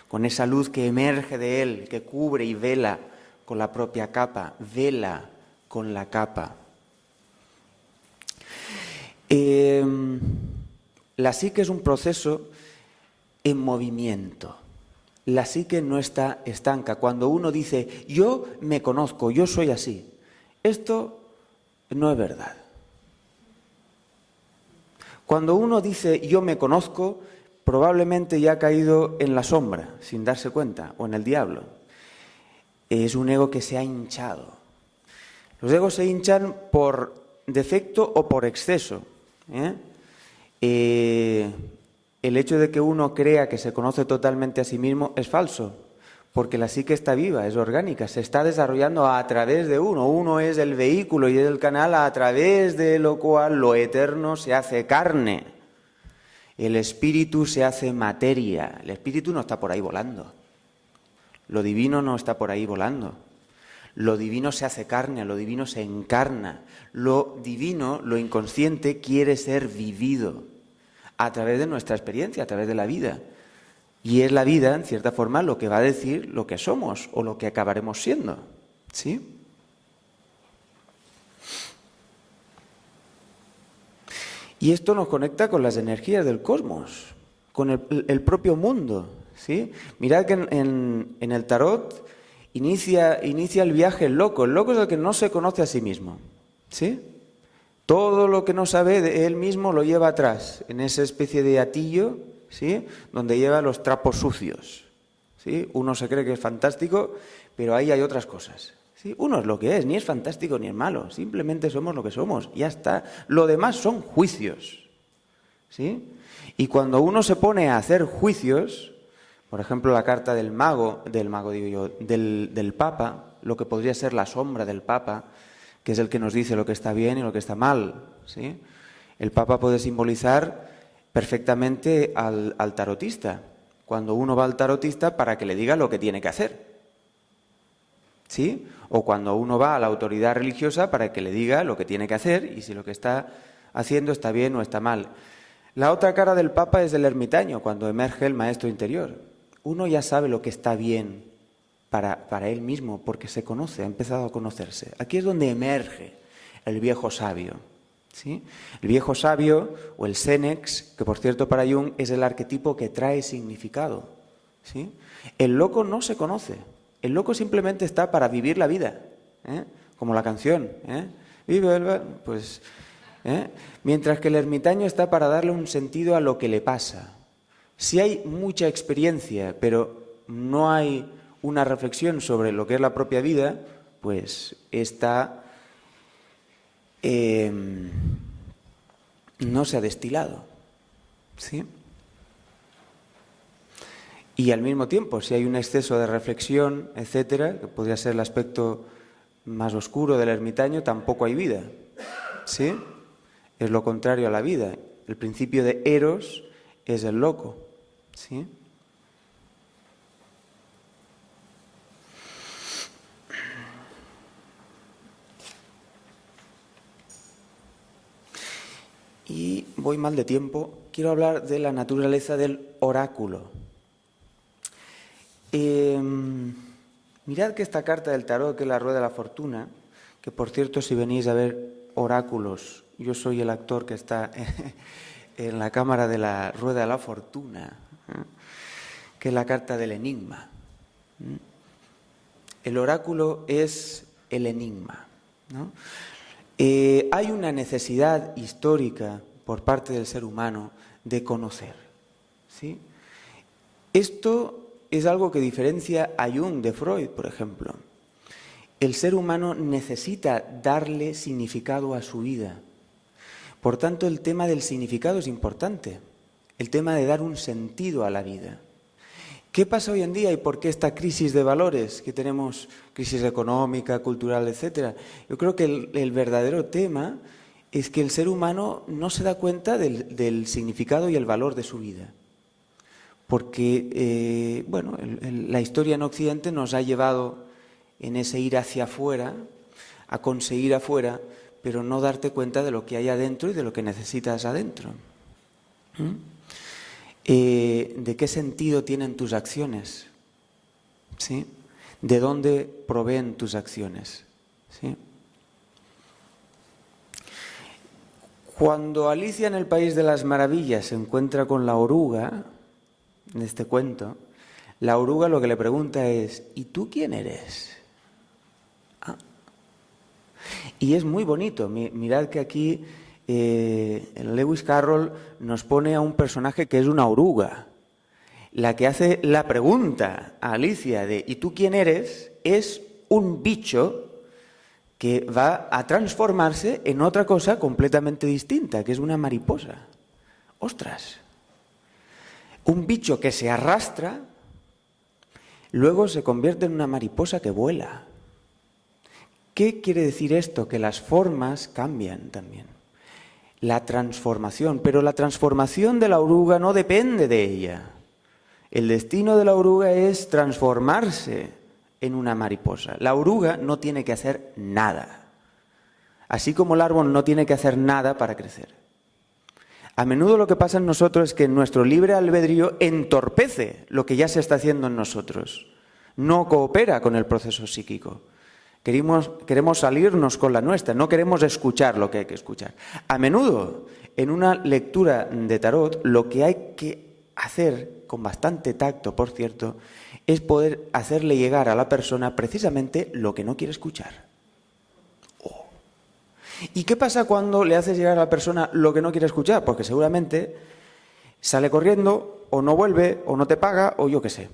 Con esa luz que emerge de él, que cubre y vela con la propia capa, vela con la capa. La psique es un proceso en movimiento. La psique no está estanca. Cuando uno dice, yo me conozco, yo soy así, esto no es verdad. Cuando uno dice, yo me conozco, probablemente ya ha caído en la sombra, sin darse cuenta, o en el diablo. Es un ego que se ha hinchado. Los egos se hinchan por defecto o por exceso, El hecho de que uno crea que se conoce totalmente a sí mismo es falso, porque la psique está viva, es orgánica, se está desarrollando a través de uno. Uno es el vehículo y es el canal a través de lo cual lo eterno se hace carne. El espíritu se hace materia. El espíritu no está por ahí volando. Lo divino no está por ahí volando. Lo divino se hace carne, lo divino se encarna. Lo divino, lo inconsciente, quiere ser vivido a través de nuestra experiencia, a través de la vida. Y es la vida, en cierta forma, lo que va a decir lo que somos o lo que acabaremos siendo, ¿sí? Y esto nos conecta con las energías del cosmos, con el propio mundo, ¿sí? Mirad que en el tarot inicia el viaje el loco. El loco es el que no se conoce a sí mismo, ¿sí? Todo lo que no sabe de él mismo lo lleva atrás, en esa especie de hatillo, ¿sí? Donde lleva los trapos sucios, ¿sí? Uno se cree que es fantástico, pero ahí hay otras cosas, ¿Sí? Uno es lo que es, ni es fantástico ni es malo, simplemente somos lo que somos, ya está. Lo demás son juicios. ¿Sí? Y cuando uno se pone a hacer juicios, por ejemplo la carta del Papa, lo que podría ser la sombra del Papa, que es el que nos dice lo que está bien y lo que está mal, ¿sí? El Papa puede simbolizar perfectamente al tarotista, cuando uno va al tarotista para que le diga lo que tiene que hacer, ¿sí? O cuando uno va a la autoridad religiosa para que le diga lo que tiene que hacer y si lo que está haciendo está bien o está mal. La otra cara del Papa es del ermitaño, cuando emerge el maestro interior. Uno ya sabe lo que está bien para él mismo, porque se conoce, ha empezado a conocerse. Aquí es donde emerge el viejo sabio, ¿sí? El viejo sabio, o el Sénex, que por cierto para Jung es el arquetipo que trae significado, ¿sí? El loco no se conoce, el loco simplemente está para vivir la vida, como la canción, vive el... pues... mientras que el ermitaño está para darle un sentido a lo que le pasa. Si hay mucha experiencia, pero no hay una reflexión sobre lo que es la propia vida, pues esta no se ha destilado, ¿sí? Y al mismo tiempo, si hay un exceso de reflexión, etcétera, que podría ser el aspecto más oscuro del ermitaño, tampoco hay vida, ¿sí? Es lo contrario a la vida. El principio de Eros es el loco, ¿sí? Y voy mal de tiempo, quiero hablar de la naturaleza del oráculo. Mirad que esta carta del tarot, que es la Rueda de la Fortuna, que por cierto si venís a ver oráculos, yo soy el actor que está en la cámara de la Rueda de la Fortuna, que es la carta del enigma. El oráculo es el enigma, ¿no? Hay una necesidad histórica por parte del ser humano de conocer, ¿sí? Esto es algo que diferencia a Jung de Freud, por ejemplo. El ser humano necesita darle significado a su vida. Por tanto, el tema del significado es importante, el tema de dar un sentido a la vida. ¿Qué pasa hoy en día y por qué esta crisis de valores que tenemos, crisis económica, cultural, etcétera? Yo creo que el verdadero tema es que el ser humano no se da cuenta del significado y el valor de su vida. Porque, la historia en Occidente nos ha llevado en ese ir hacia afuera, a conseguir afuera, pero no darte cuenta de lo que hay adentro y de lo que necesitas adentro. ¿De qué sentido tienen tus acciones? ¿Sí? ¿De dónde proveen tus acciones? ¿Sí? Cuando Alicia en el País de las Maravillas se encuentra con la oruga, en este cuento, la oruga lo que le pregunta es: ¿y tú quién eres? Y es muy bonito, mirad que aquí Lewis Carroll nos pone a un personaje que es una oruga. La que hace la pregunta a Alicia de ¿y tú quién eres? Es un bicho que va a transformarse en otra cosa completamente distinta, que es una mariposa. ¡Ostras! Un bicho que se arrastra, luego se convierte en una mariposa que vuela. ¿Qué quiere decir esto? Que las formas cambian también. La transformación, pero la transformación de la oruga no depende de ella. El destino de la oruga es transformarse en una mariposa. La oruga no tiene que hacer nada, así como el árbol no tiene que hacer nada para crecer. A menudo lo que pasa en nosotros es que nuestro libre albedrío entorpece lo que ya se está haciendo en nosotros. No coopera con el proceso psíquico. Queremos salirnos con la nuestra, no queremos escuchar lo que hay que escuchar. A menudo, en una lectura de tarot, lo que hay que hacer, con bastante tacto, por cierto, es poder hacerle llegar a la persona precisamente lo que no quiere escuchar. Oh. ¿Y qué pasa cuando le haces llegar a la persona lo que no quiere escuchar? Porque seguramente sale corriendo, o no vuelve, o no te paga, o yo qué sé.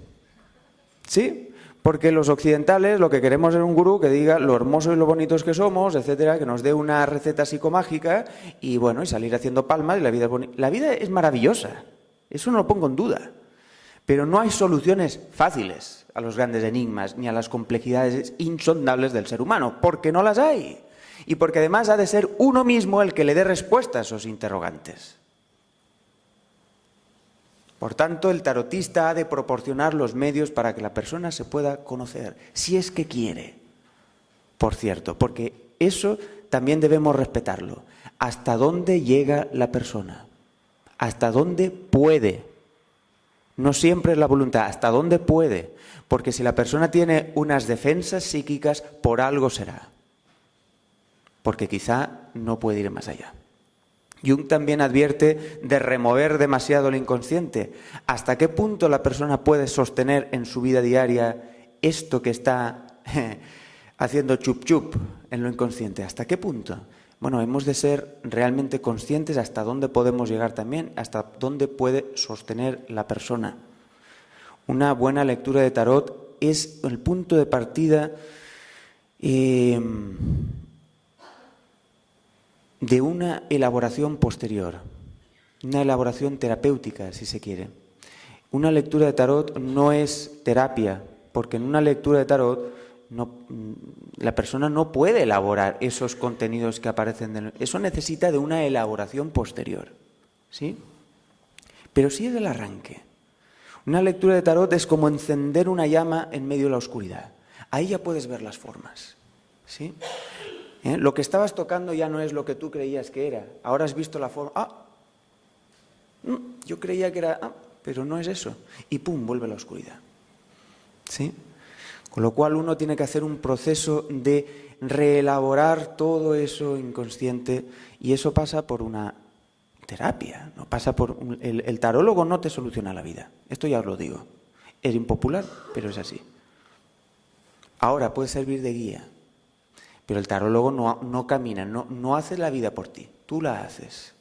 ¿Sí? Porque los occidentales lo que queremos es un gurú que diga lo hermosos y lo bonitos que somos, etcétera, que nos dé una receta psicomágica y bueno, y salir haciendo palmas y la vida es bonita. La vida es maravillosa, eso no lo pongo en duda. Pero no hay soluciones fáciles a los grandes enigmas ni a las complejidades insondables del ser humano, porque no las hay. Y porque además ha de ser uno mismo el que le dé respuesta a esos interrogantes. Por tanto, el tarotista ha de proporcionar los medios para que la persona se pueda conocer, si es que quiere. Por cierto, porque eso también debemos respetarlo. ¿Hasta dónde llega la persona? ¿Hasta dónde puede? No siempre es la voluntad, ¿hasta dónde puede? Porque si la persona tiene unas defensas psíquicas, por algo será. Porque quizá no puede ir más allá. Jung también advierte de remover demasiado el inconsciente. ¿Hasta qué punto la persona puede sostener en su vida diaria esto que está haciendo chup chup en lo inconsciente? ¿Hasta qué punto? Bueno, hemos de ser realmente conscientes hasta dónde podemos llegar también, hasta dónde puede sostener la persona. Una buena lectura de tarot es el punto de partida de una elaboración posterior, una elaboración terapéutica, si se quiere. Una lectura de tarot no es terapia, porque en una lectura de tarot la persona no puede elaborar esos contenidos que aparecen. Eso necesita de una elaboración posterior, ¿sí? Pero sí es el arranque. Una lectura de tarot es como encender una llama en medio de la oscuridad. Ahí ya puedes ver las formas, ¿sí? Lo que estabas tocando ya no es lo que tú creías que era. Ahora has visto la forma. Yo creía que era. Pero no es eso. Y pum, vuelve la oscuridad. ¿Sí? Con lo cual uno tiene que hacer un proceso de reelaborar todo eso inconsciente y eso pasa por una terapia. No pasa por el tarólogo no te soluciona la vida. Esto ya os lo digo. Es impopular, pero es así. Ahora puede servir de guía. Pero el tarólogo no camina, no hace la vida por ti, tú la haces.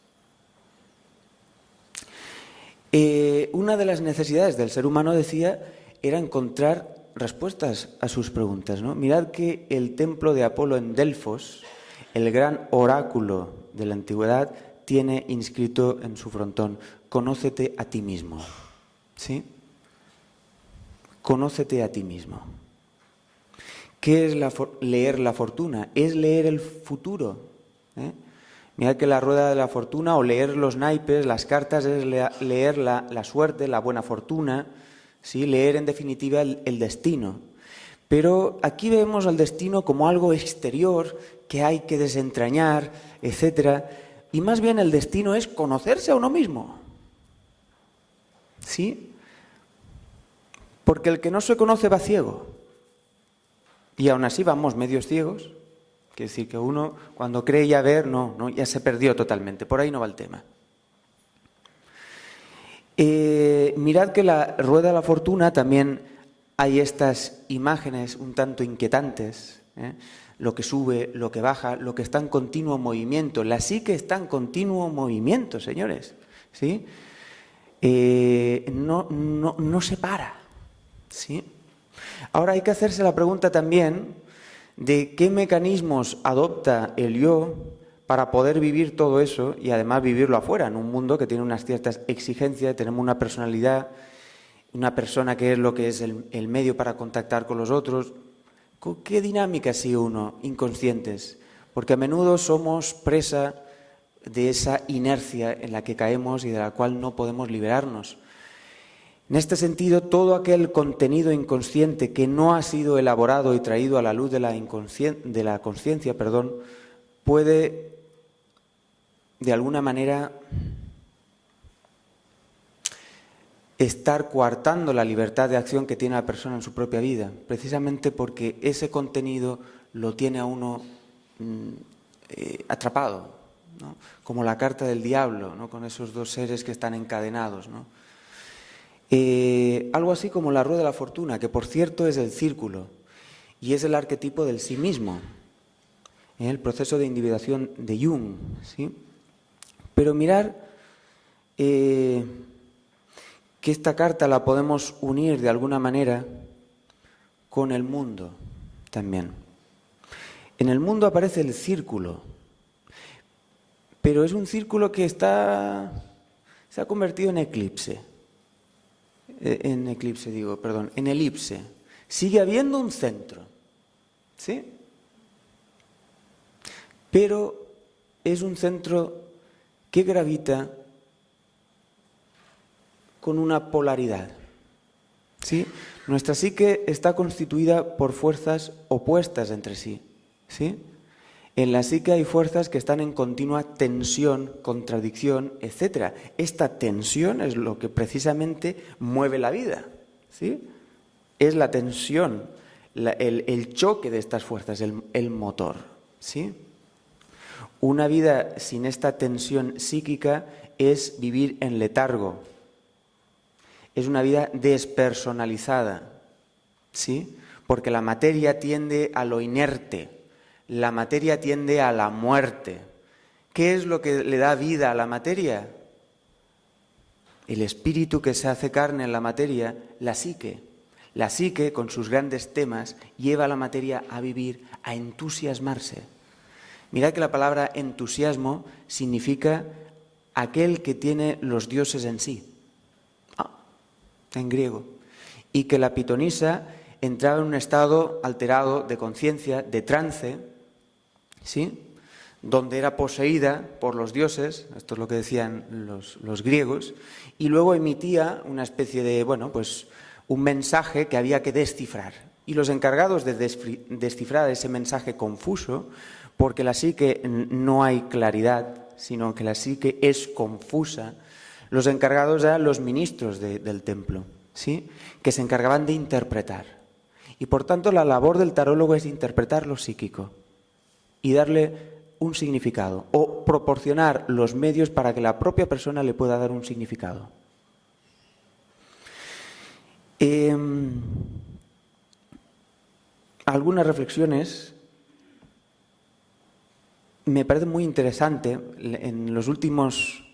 Una de las necesidades del ser humano, decía, era encontrar respuestas a sus preguntas, ¿no? Mirad que el templo de Apolo en Delfos, el gran oráculo de la antigüedad, tiene inscrito en su frontón: conócete a ti mismo. ¿Sí? Conócete a ti mismo. ¿Qué es leer la fortuna? Es leer el futuro. Mirad que la rueda de la fortuna, o leer los naipes, las cartas, es leer la suerte, la buena fortuna, ¿sí? Leer en definitiva el destino. Pero aquí vemos al destino como algo exterior que hay que desentrañar, etc. Y más bien el destino es conocerse a uno mismo. ¿Sí? Porque el que no se conoce va ciego. Y aún así vamos medios ciegos. Quiere decir que uno, cuando cree ya ver, no, ya se perdió totalmente. Por ahí no va el tema. Mirad que la rueda de la fortuna también hay estas imágenes un tanto inquietantes. Lo que sube, lo que baja, lo que está en continuo movimiento. La psique está en continuo movimiento, señores. ¿Sí? No se para. ¿Sí? Ahora hay que hacerse la pregunta también de qué mecanismos adopta el yo para poder vivir todo eso y además vivirlo afuera, en un mundo que tiene unas ciertas exigencias. Tenemos una personalidad, una persona que es lo que es el medio para contactar con los otros. ¿Qué dinámica sigue uno? Inconscientes. Porque a menudo somos presa de esa inercia en la que caemos y de la cual no podemos liberarnos. En este sentido, todo aquel contenido inconsciente que no ha sido elaborado y traído a la luz de la conciencia, puede, de alguna manera, estar coartando la libertad de acción que tiene la persona en su propia vida, precisamente porque ese contenido lo tiene a uno atrapado, ¿no? Como la carta del diablo, ¿no? Con esos dos seres que están encadenados, ¿no? Algo así como la rueda de la fortuna, que por cierto es el círculo y es el arquetipo del sí mismo, el proceso de individuación de Jung, ¿sí? Pero mirar que esta carta la podemos unir de alguna manera con el mundo también. En el mundo aparece el círculo, pero es un círculo que se ha convertido en eclipse. En elipse. Sigue habiendo un centro, ¿sí? Pero es un centro que gravita con una polaridad, ¿sí? Nuestra psique está constituida por fuerzas opuestas entre sí, ¿sí? En la psique hay fuerzas que están en continua tensión, contradicción, etc. Esta tensión es lo que precisamente mueve la vida, ¿sí? Es la tensión, el choque de estas fuerzas, el motor, ¿sí? Una vida sin esta tensión psíquica es vivir en letargo. Es una vida despersonalizada, ¿sí? Porque la materia tiende a lo inerte, la materia tiende a la muerte. ¿Qué es lo que le da vida a la materia? El espíritu que se hace carne en la materia, la psique. La psique, con sus grandes temas, lleva a la materia a vivir, a entusiasmarse. Mirad que la palabra entusiasmo significa aquel que tiene los dioses en sí, en griego, y que la pitonisa entraba en un estado alterado de conciencia, de trance, ¿sí? Donde era poseída por los dioses, esto es lo que decían los griegos, y luego emitía una especie de, un mensaje que había que descifrar. Y los encargados de descifrar ese mensaje confuso, porque la psique no hay claridad, sino que la psique es confusa, los encargados eran los ministros del templo, ¿sí? Que se encargaban de interpretar. Y por tanto la labor del tarólogo es interpretar lo psíquico y darle un significado o proporcionar los medios para que la propia persona le pueda dar un significado. Algunas reflexiones me parecen muy interesantes. En los últimos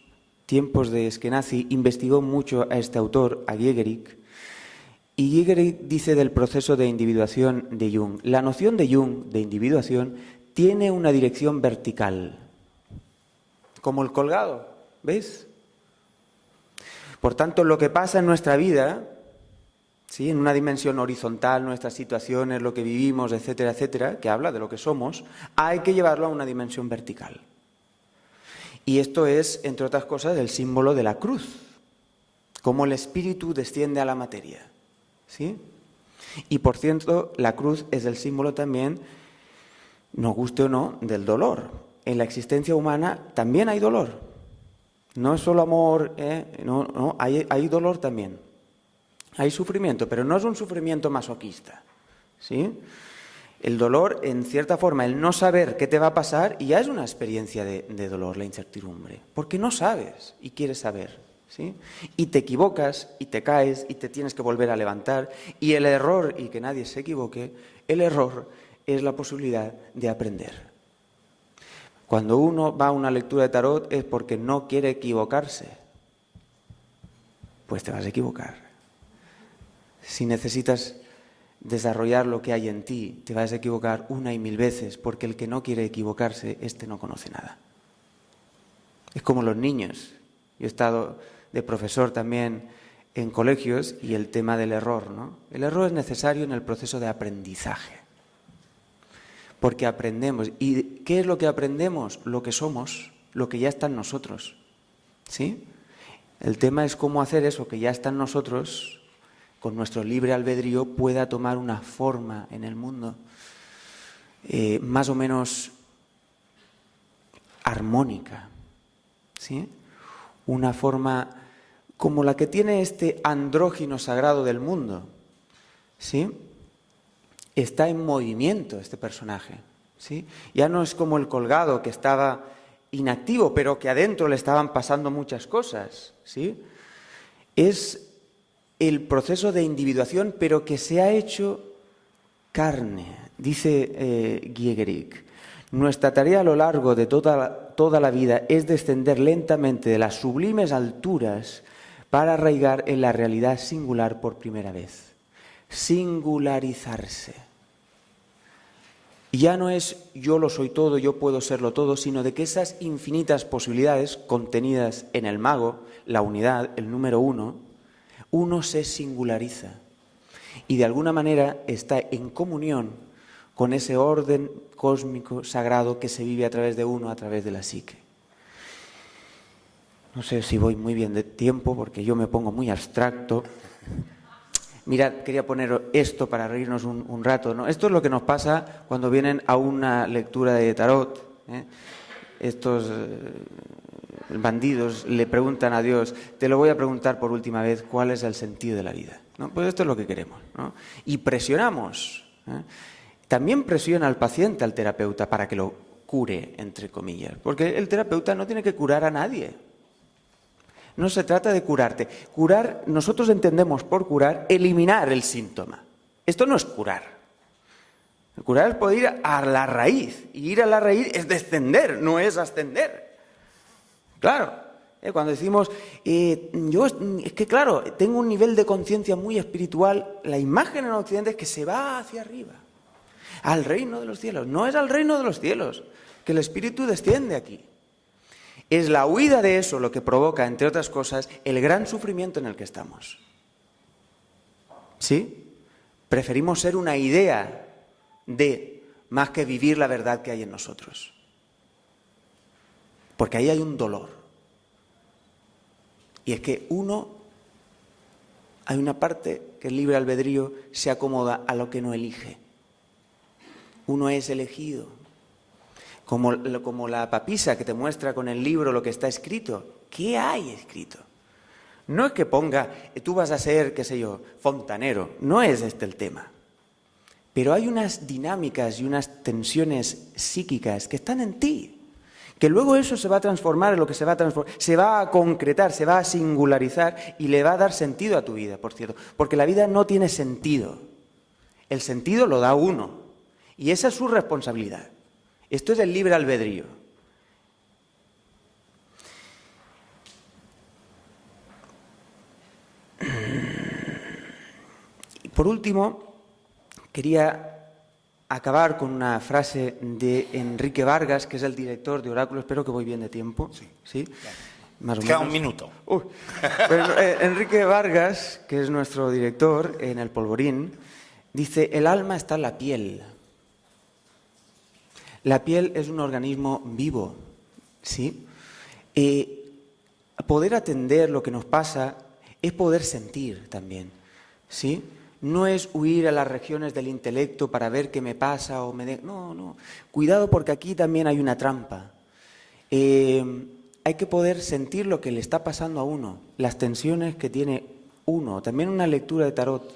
tiempos de Eskenazi investigó mucho a este autor, a Giegerich, y Giegerich dice del proceso de individuación de Jung. La noción de Jung de individuación tiene una dirección vertical, como el colgado, ¿veis? Por tanto, lo que pasa en nuestra vida, ¿sí? En una dimensión horizontal, nuestras situaciones, lo que vivimos, etcétera, etcétera, que habla de lo que somos, hay que llevarlo a una dimensión vertical. Y esto es, entre otras cosas, el símbolo de la cruz, cómo el espíritu desciende a la materia, ¿sí? Y por cierto, la cruz es el símbolo también, nos guste o no, del dolor. En la existencia humana también hay dolor. No es solo amor, no, hay dolor también. Hay sufrimiento, pero no es un sufrimiento masoquista, ¿sí? El dolor, en cierta forma, el no saber qué te va a pasar, ya es una experiencia de dolor, la incertidumbre, porque no sabes y quieres saber, ¿sí? Y te equivocas, y te caes, y te tienes que volver a levantar, y el error, y que nadie se equivoque, el error es la posibilidad de aprender. Cuando uno va a una lectura de tarot es porque no quiere equivocarse, pues te vas a equivocar. Si necesitas desarrollar lo que hay en ti, te vas a equivocar una y mil veces, porque el que no quiere equivocarse, este no conoce nada. Es como los niños. Yo he estado de profesor también en colegios y el tema del error, ¿no? El error es necesario en el proceso de aprendizaje, porque aprendemos. ¿Y qué es lo que aprendemos? Lo que somos, lo que ya está en nosotros, ¿sí? El tema es cómo hacer eso que ya está en nosotros, con nuestro libre albedrío, pueda tomar una forma en el mundo más o menos armónica, ¿sí? Una forma como la que tiene este andrógino sagrado del mundo, ¿sí? Está en movimiento este personaje, ¿sí? Ya no es como el colgado que estaba inactivo, pero que adentro le estaban pasando muchas cosas, ¿sí? Es el proceso de individuación, pero que se ha hecho carne, dice Giegerich. Nuestra tarea a lo largo de toda la vida es descender lentamente de las sublimes alturas para arraigar en la realidad singular por primera vez. singularizarse. Ya no es yo lo soy todo, yo puedo serlo todo, sino de que esas infinitas posibilidades contenidas en el mago, la unidad, el número uno se singulariza y de alguna manera está en comunión con ese orden cósmico sagrado que se vive a través de uno, a través de la psique. No sé si voy muy bien de tiempo porque yo me pongo muy abstracto. Mirad, quería poner esto para reírnos un rato, ¿no? Esto es lo que nos pasa cuando vienen a una lectura de tarot, ¿eh? Estos bandidos le preguntan a Dios, te lo voy a preguntar por última vez, ¿cuál es el sentido de la vida? ¿No? Pues esto es lo que queremos, ¿no? Y presionamos, ¿eh? También presiona al paciente, al terapeuta, para que lo cure, entre comillas, porque el terapeuta no tiene que curar a nadie. No se trata de curarte. Curar, nosotros entendemos por curar, eliminar el síntoma. Esto no es curar. El curar es poder ir a la raíz. Y ir a la raíz es descender, no es ascender. Claro, cuando decimos, yo es que claro, tengo un nivel de conciencia muy espiritual, la imagen en Occidente es que se va hacia arriba, al reino de los cielos. No es al reino de los cielos, que el espíritu desciende aquí. Es la huida de eso lo que provoca, entre otras cosas, el gran sufrimiento en el que estamos. ¿Sí? Preferimos ser una idea de, más que vivir la verdad que hay en nosotros. Porque ahí hay un dolor. Y es que hay una parte que el libre albedrío se acomoda a lo que no elige. Uno es elegido. Como la papisa que te muestra con el libro lo que está escrito. ¿Qué hay escrito? No es que ponga, tú vas a ser, qué sé yo, fontanero. No es este el tema. Pero hay unas dinámicas y unas tensiones psíquicas que están en ti. Que luego eso se va a transformar en lo que se va a transformar. Se va a concretar, se va a singularizar y le va a dar sentido a tu vida, por cierto. Porque la vida no tiene sentido. El sentido lo da uno. Y esa es su responsabilidad. Esto es el libre albedrío. Y por último, quería acabar con una frase de Enrique Vargas, que es el director de Oráculo. Espero que voy bien de tiempo. ¿Sí? Claro. Más o Queda menos. un minuto. Enrique Vargas, que es nuestro director en El Polvorín, dice, el alma está en la piel. La piel es un organismo vivo, ¿sí? Poder atender lo que nos pasa es poder sentir también, ¿sí? No es huir a las regiones del intelecto para ver qué me pasa o me... No. Cuidado porque aquí también hay una trampa. Hay que poder sentir lo que le está pasando a uno, las tensiones que tiene uno. También una lectura de tarot,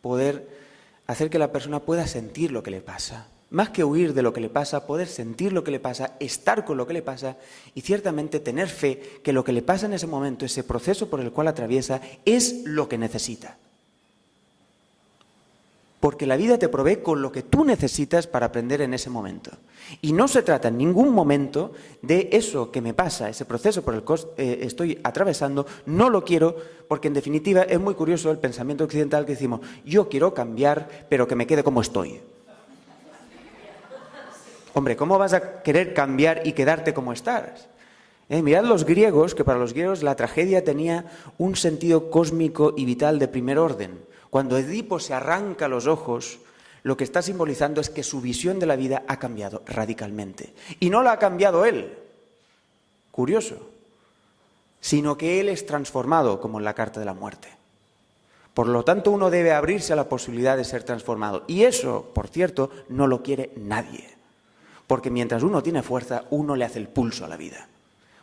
poder hacer que la persona pueda sentir lo que le pasa. Más que huir de lo que le pasa, poder sentir lo que le pasa, estar con lo que le pasa y ciertamente tener fe que lo que le pasa en ese momento, ese proceso por el cual atraviesa, es lo que necesita. Porque la vida te provee con lo que tú necesitas para aprender en ese momento. Y no se trata en ningún momento de eso que me pasa, ese proceso por el que estoy atravesando, no lo quiero, porque en definitiva es muy curioso el pensamiento occidental que decimos, yo quiero cambiar, pero que me quede como estoy. Hombre, ¿cómo vas a querer cambiar y quedarte como estás? Mirad los griegos, que para los griegos la tragedia tenía un sentido cósmico y vital de primer orden. Cuando Edipo se arranca los ojos, lo que está simbolizando es que su visión de la vida ha cambiado radicalmente. Y no la ha cambiado él, curioso, sino que él es transformado, como en la carta de la muerte. Por lo tanto, uno debe abrirse a la posibilidad de ser transformado. Y eso, por cierto, no lo quiere nadie. Porque mientras uno tiene fuerza, uno le hace el pulso a la vida.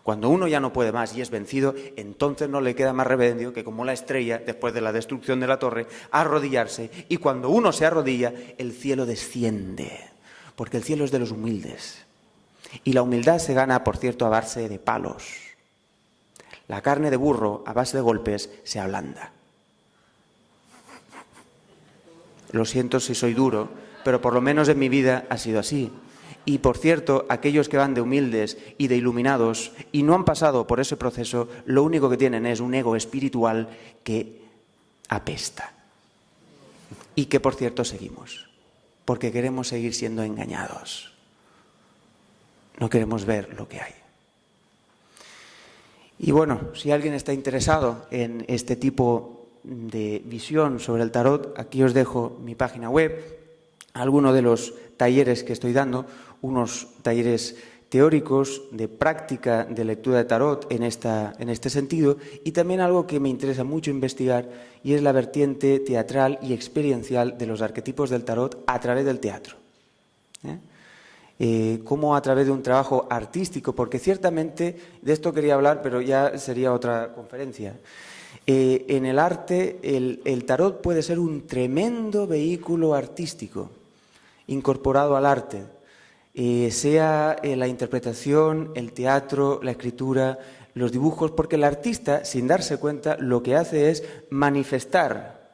Cuando uno ya no puede más y es vencido, entonces no le queda más remedio que, como la estrella, después de la destrucción de la torre, arrodillarse. Y cuando uno se arrodilla, el cielo desciende. Porque el cielo es de los humildes. Y la humildad se gana, por cierto, a base de palos. La carne de burro, a base de golpes, se ablanda. Lo siento si soy duro, pero por lo menos en mi vida ha sido así. Y, por cierto, aquellos que van de humildes y de iluminados y no han pasado por ese proceso, lo único que tienen es un ego espiritual que apesta. y que, por cierto, seguimos, porque queremos seguir siendo engañados. No queremos ver lo que hay. Y bueno, si alguien está interesado en este tipo de visión sobre el tarot, aquí os dejo mi página web, algunos de los talleres que estoy dando, unos talleres teóricos de práctica de lectura de tarot en este sentido, y también algo que me interesa mucho investigar, y es la vertiente teatral y experiencial de los arquetipos del tarot a través del teatro. Cómo a través de un trabajo artístico, porque ciertamente de esto quería hablar, pero ya sería otra conferencia. En el arte, el tarot puede ser un tremendo vehículo artístico incorporado al arte, sea la interpretación, el teatro, la escritura, los dibujos, porque el artista, sin darse cuenta, lo que hace es manifestar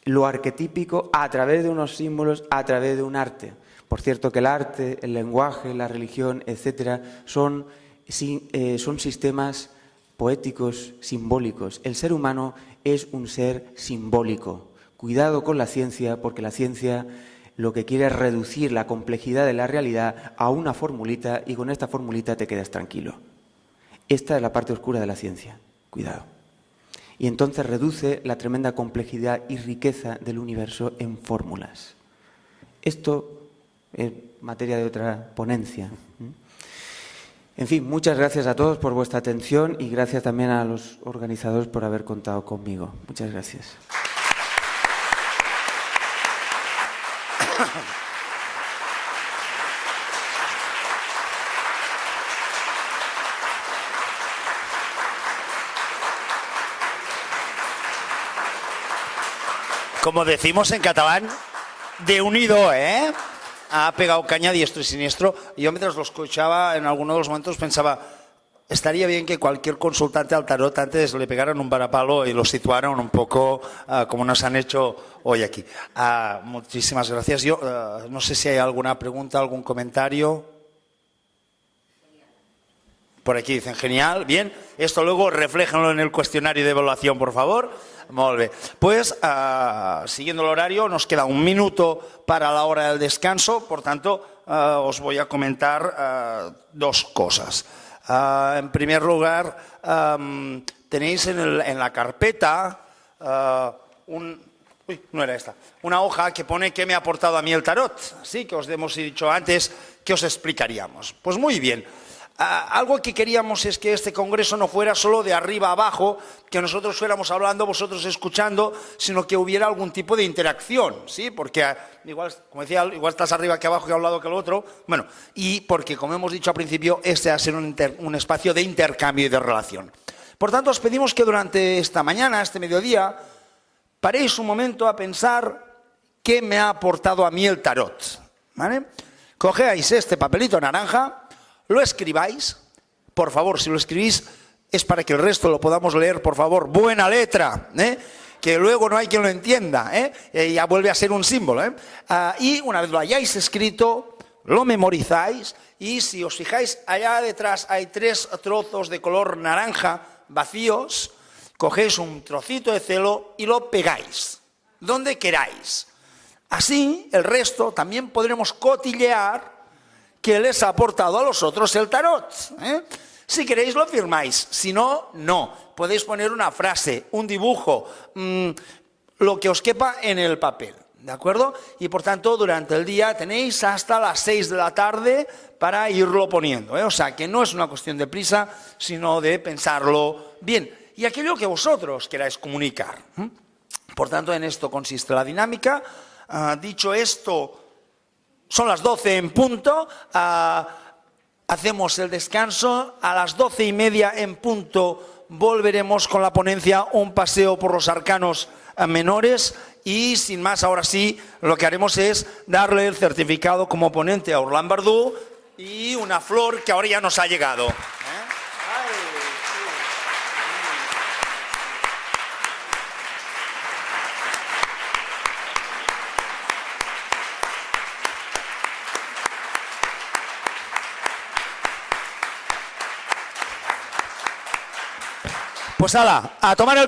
lo arquetípico a través de unos símbolos, a través de un arte. Por cierto que el arte, el lenguaje, la religión, etcétera, son sistemas poéticos, simbólicos. El ser humano es un ser simbólico. Cuidado con la ciencia, porque la ciencia lo que quiere es reducir la complejidad de la realidad a una formulita, y con esta formulita te quedas tranquilo. Esta es la parte oscura de la ciencia. Cuidado. Y entonces reduce la tremenda complejidad y riqueza del universo en fórmulas. Esto es materia de otra ponencia. En fin, muchas gracias a todos por vuestra atención y gracias también a los organizadores por haber contado conmigo. Muchas gracias. Como decimos en catalán, de unido, ¿eh? Ha pegado caña diestro y siniestro. Yo mientras lo escuchaba, en alguno de los momentos pensaba, estaría bien que cualquier consultante al tarot antes le pegaran un varapalo y lo situaran un poco como nos han hecho hoy aquí. Muchísimas gracias. Yo no sé si hay alguna pregunta, algún comentario. Por aquí dicen genial, bien. Esto luego refléjenlo en el cuestionario de evaluación, por favor. Molt bé. Pues, siguiendo el horario, nos queda un minuto para la hora del descanso, por tanto, os voy a comentar dos cosas. En primer lugar, tenéis en la carpeta una hoja que pone qué me ha aportado a mí el tarot. Sí, que os hemos dicho antes que os explicaríamos. Pues muy bien. Algo que queríamos es que este congreso no fuera solo de arriba a abajo, que nosotros fuéramos hablando, vosotros escuchando, sino que hubiera algún tipo de interacción, ¿sí? Porque igual, como decía, igual estás arriba que abajo, que a un lado que al otro. Bueno, y porque, como hemos dicho al principio, este va a ser un espacio de intercambio y de relación. Por tanto, os pedimos que durante esta mañana, este mediodía, paréis un momento a pensar qué me ha aportado a mí el tarot, ¿vale? Cogéis este papelito naranja, lo escribáis, por favor, si lo escribís es para que el resto lo podamos leer, por favor, buena letra, que luego no hay quien lo entienda, ya vuelve a ser un símbolo. Y una vez lo hayáis escrito, lo memorizáis, y si os fijáis, allá detrás hay 3 trozos de color naranja vacíos, cogéis un trocito de celo y lo pegáis, donde queráis. Así, el resto también podremos cotillear que les ha aportado a los otros el tarot. Si queréis lo firmáis, si no, no. Podéis poner una frase, un dibujo, lo que os quepa en el papel, ¿de acuerdo? Y por tanto, durante el día tenéis hasta las 6 de la tarde para irlo poniendo, O sea, que no es una cuestión de prisa, sino de pensarlo bien. Y aquello que vosotros queráis comunicar. Por tanto, en esto consiste la dinámica. Dicho esto, son las 12 en punto, hacemos el descanso, a las 12:30 en punto volveremos con la ponencia Un paseo por los arcanos menores y sin más, ahora sí, lo que haremos es darle el certificado como ponente a Orlán Bardú y una flor que ahora ya nos ha llegado. Pues hala, a tomar el